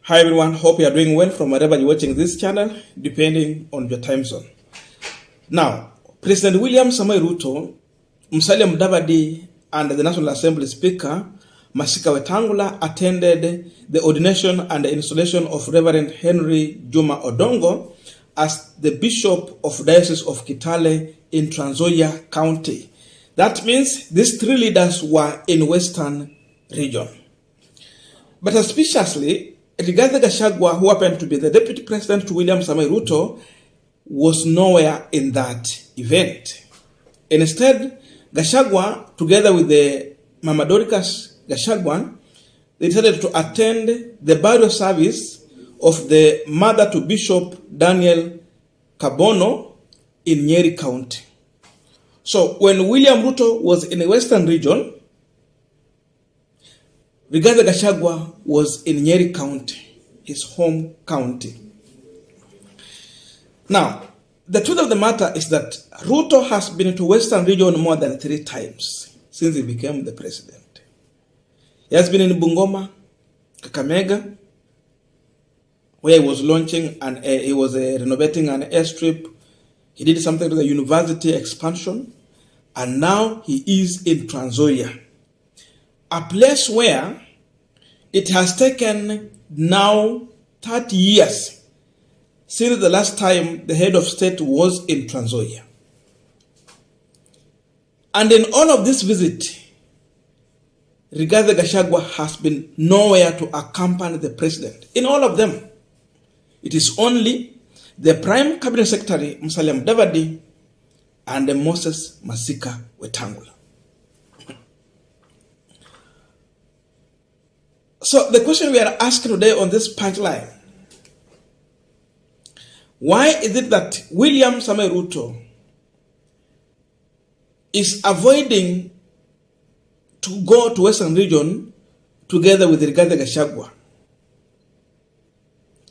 Hi everyone, hope you are doing well from wherever you're watching this channel, depending on your time zone. Now, President William Samoei Ruto, Musalia Mudavadi, and the National Assembly Speaker, Masika Wetangula, attended the ordination and the installation of Reverend Henry Juma Odongo as the Bishop of Diocese of Kitale in Trans Nzoia County. That means these three leaders were in Western region. But suspiciously, Rigathi Gachagua, who happened to be the deputy president to William Samoei Ruto, was nowhere in that event. Instead, Gachagua, together with the Mama Dorcas Gachagua, they decided to attend the burial service of the mother to Bishop Daniel Kabono in Nyeri County. So when William Ruto was in the Western region, Rigathi Gachagua was in Nyeri County, his home county. Now, the truth of the matter is that Ruto has been to Western region more than 3 times since he became the president. He has been in Bungoma, Kakamega, where he was launching and he was renovating an airstrip. He did something to the university expansion, and now he is in Trans Nzoia, a place where it has taken now 30 years since the last time the head of state was in Trans Nzoia. And in all of this visit, Rigathi Gachagua has been nowhere to accompany the president. In all of them, it is only the Prime Cabinet Secretary, Musalia Mudavadi, and Moses Masika Wetangula. So the question we are asking today on this punchline, why is it that William Samoei Ruto is avoiding to go to Western region together with Rigathi Gachagua?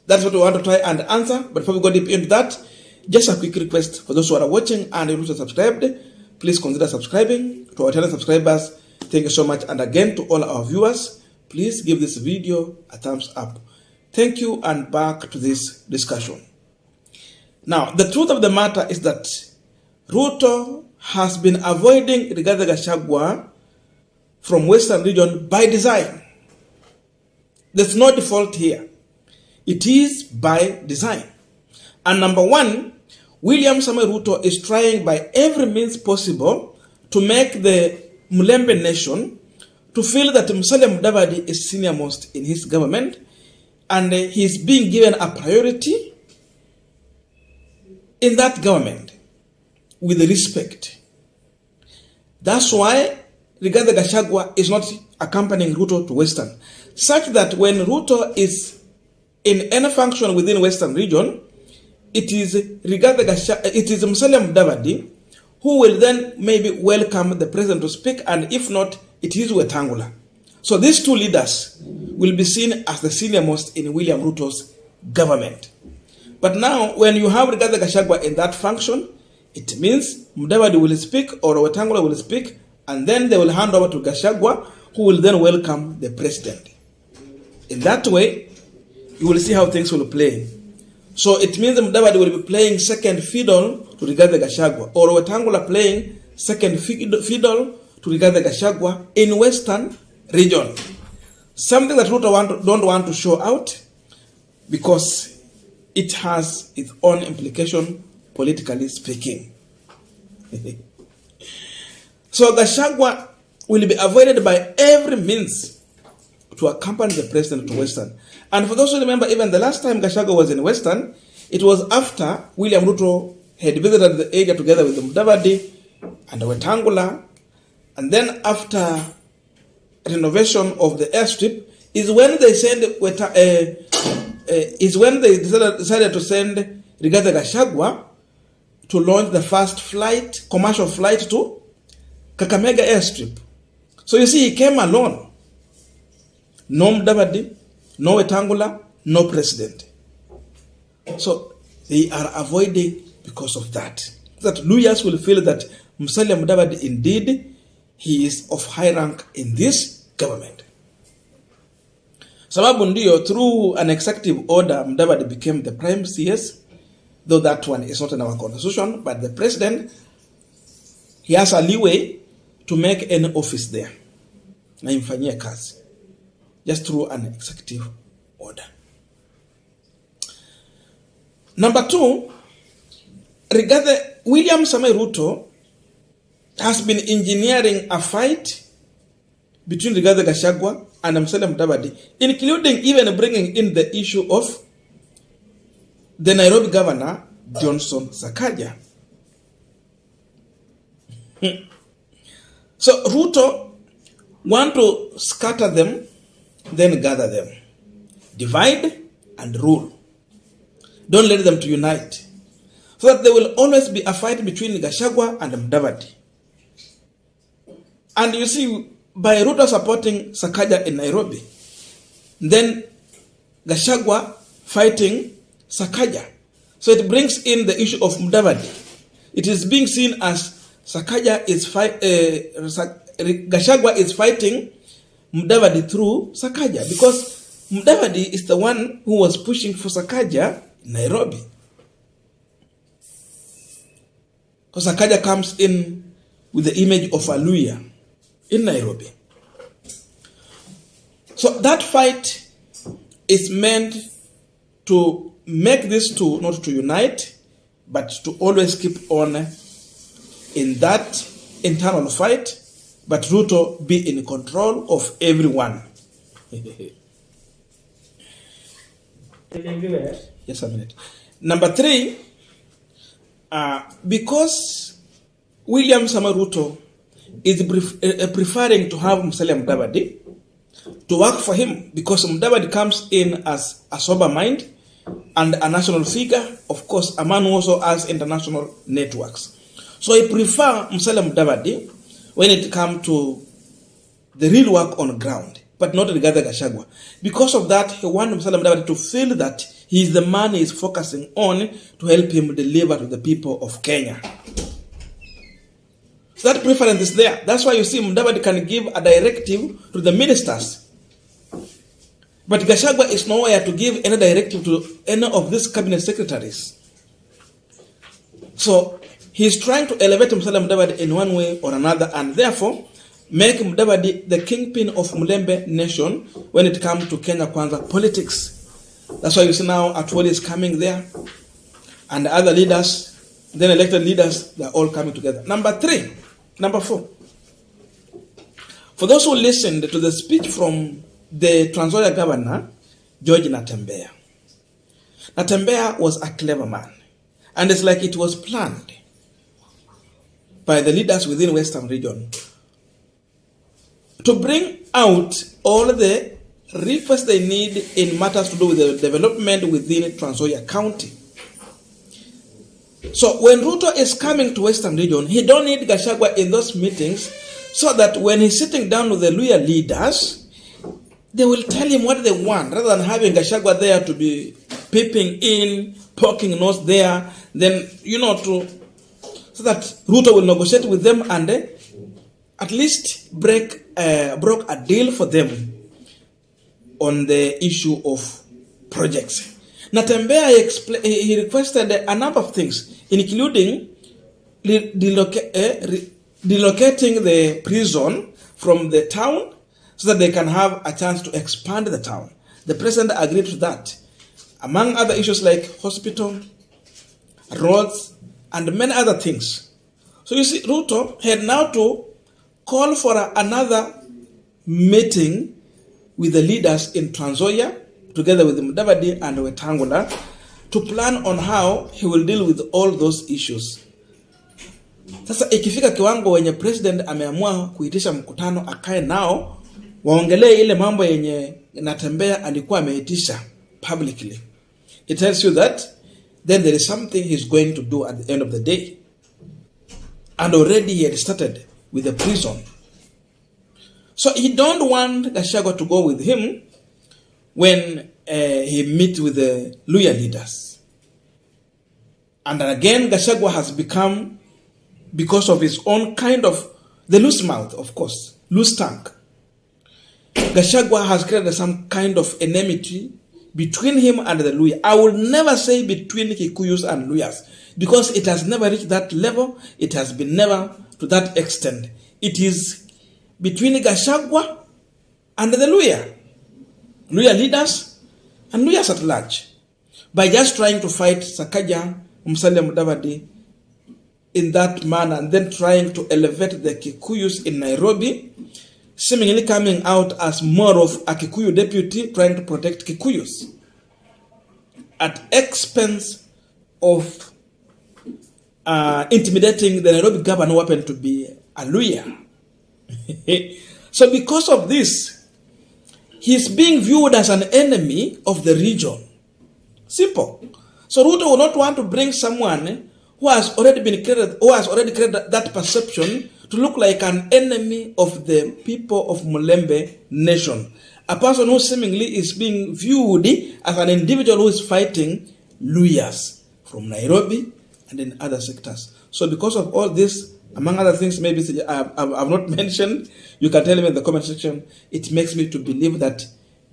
That's what we want to try and answer. But before we go deep into that, just a quick request for those who are watching and you're not subscribed, please consider subscribing. To our channel subscribers, thank you so much. And again, to all our viewers, please give this video a thumbs up. Thank you, and back to this discussion. Now, the truth of the matter is that Ruto has been avoiding Rigathi Gachagua from Western region by design. There's no default here. It is by design. And number one, William Samoei Ruto is trying by every means possible to make the Mulembe nation to feel that Musalia Mudavadi is senior most in his government, and he's being given a priority in that government with respect. That's why Rigathi Gachagua is not accompanying Ruto to Western, such that when Ruto is in any function within Western region, it is Musalia Mudavadi who will then maybe welcome the president to speak, and if not, it is Wetangula. So these two leaders will be seen as the senior most in William Ruto's government. But now, when you have Rigathi Gachagua in that function, it means Mudavadi will speak or Wetangula will speak, and then they will hand over to Gachagua, who will then welcome the president. In that way, you will see how things will play. So it means Mudavadi will be playing second fiddle to Rigathi Gachagua, or Wetangula playing second fiddle to Rigathi Gachagua in Western region. Something that Ruto don't want to show out, because it has its own implication, politically speaking. So Gachagua will be avoided by every means to accompany the president to Western. And for those who remember, even the last time Gachagua was in Western, it was after William Ruto had visited the area together with Mudavadi and Wetangula. And then after renovation of the airstrip is when they decided to send Rigathi Gachagua to launch the first commercial flight to Kakamega airstrip. So you see, he came alone. No Mudavadi, no Wetangula, no president. So they are avoiding because of that. That Luyas will feel that Musalia Mudavadi indeed, he is of high rank in this government. Sababu ndio, through an executive order, Mudavadi became the prime CS, though that one is not in our constitution, but the president, he has a leeway to make any office there. Na imfanyie kazi. Just through an executive order. Number 2, William Samoei Ruto has been engineering a fight between Rigathi Gachagua and Musalia Mudavadi, including even bringing in the issue of the Nairobi governor, Johnson Sakaja. So Ruto want to scatter them, then gather them. Divide and rule. Don't let them to unite. So that there will always be a fight between Gachagua and Mudavadi. And you see, by Ruto supporting Sakaja in Nairobi, then Gachagua fighting Sakaja. So it brings in the issue of Mudavadi. It is being seen as Gachagua is fighting Mudavadi through Sakaja, because Mudavadi is the one who was pushing for Sakaja in Nairobi. Because Sakaja comes in with the image of a lawyer in Nairobi. So that fight is meant to make these two not to unite, but to always keep on in that internal fight, but Ruto be in control of everyone. Just a minute. Number 3, because William Samoei Ruto is preferring to have Musalia Mudavadi to work for him, because Mudavadi comes in as a sober mind and a national figure, of course, a man who also has international networks. So I prefer Musalia Mudavadi when it comes to the real work on ground, but not Rigathi Gachagua. Because of that, he wants Musalia Mudavadi to feel that he is the man he is focusing on to help him deliver to the people of Kenya. So that preference is there. That's why you see Mudavadi can give a directive to the ministers. But Gachagua is nowhere to give any directive to any of these cabinet secretaries. So he's trying to elevate Musalia Mudavadi in one way or another, and therefore make Mudavadi the kingpin of Mulembe nation when it comes to Kenya Kwanza politics. That's why you see now Atwoli is coming there, and other leaders, then elected leaders, they're all coming together. Number 4. For those who listened to the speech from the Trans Nzoia governor, George Natembeya. Natembeya was a clever man, and it's like it was planned by the leaders within Western region to bring out all the requests they need in matters to do with the development within Trans Nzoia County. So when Ruto is coming to Western region, he don't need Gachagua in those meetings, so that when he's sitting down with the Luya leaders, they will tell him what they want, rather than having Gachagua there to be peeping in, poking nose there, then, so that Ruto will negotiate with them and at least broke a deal for them on the issue of projects. Natembeya he requested a number of things, including relocating the prison from the town so that they can have a chance to expand the town. The president agreed to that, among other issues like hospital, roads, and many other things. So you see, Ruto had now to call for another meeting with the leaders in Trans Nzoia, together with Mudavadi and Wetangula, to plan on how he will deal with all those issues. Sasa ikifika kiwango wenye president ameamua kuitisha mkutano akae nao, waongelee ile mambo yenye Natembeya alikuwa ameitisha publicly. It tells you that then there is something he's going to do at the end of the day. And already he had started with the prison. So he don't want Gachagua to go with him when he meets with the Luya leaders. And again, Gachagua has become, because of his own kind of, the loose mouth, of course, loose tongue. Gachagua has created some kind of enmity between him and the Luya. I will never say between Kikuyus and Luyas, because it has never reached that level. It has been never to that extent. It is between Gachagua and the Luya leaders and Luyas at large, by just trying to fight Sakaja, Musalia Mudavadi in that manner, and then trying to elevate the Kikuyus in Nairobi, seemingly coming out as more of a Kikuyu deputy trying to protect Kikuyus at expense of intimidating the Nairobi governor who happened to be a Luya. So because of this, he's being viewed as an enemy of the region. Simple. So Ruto will not want to bring someone who has already created that perception to look like an enemy of the people of Mulembe nation. A person who seemingly is being viewed as an individual who is fighting Luyas from Nairobi and in other sectors. So because of all this, among other things maybe I've not mentioned, you can tell me in the comment section. It makes me to believe that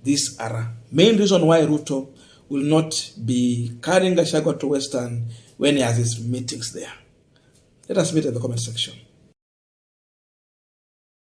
these are main reason why Ruto will not be carrying Gachagua to Western when he has his meetings there. Let us meet in the comment section.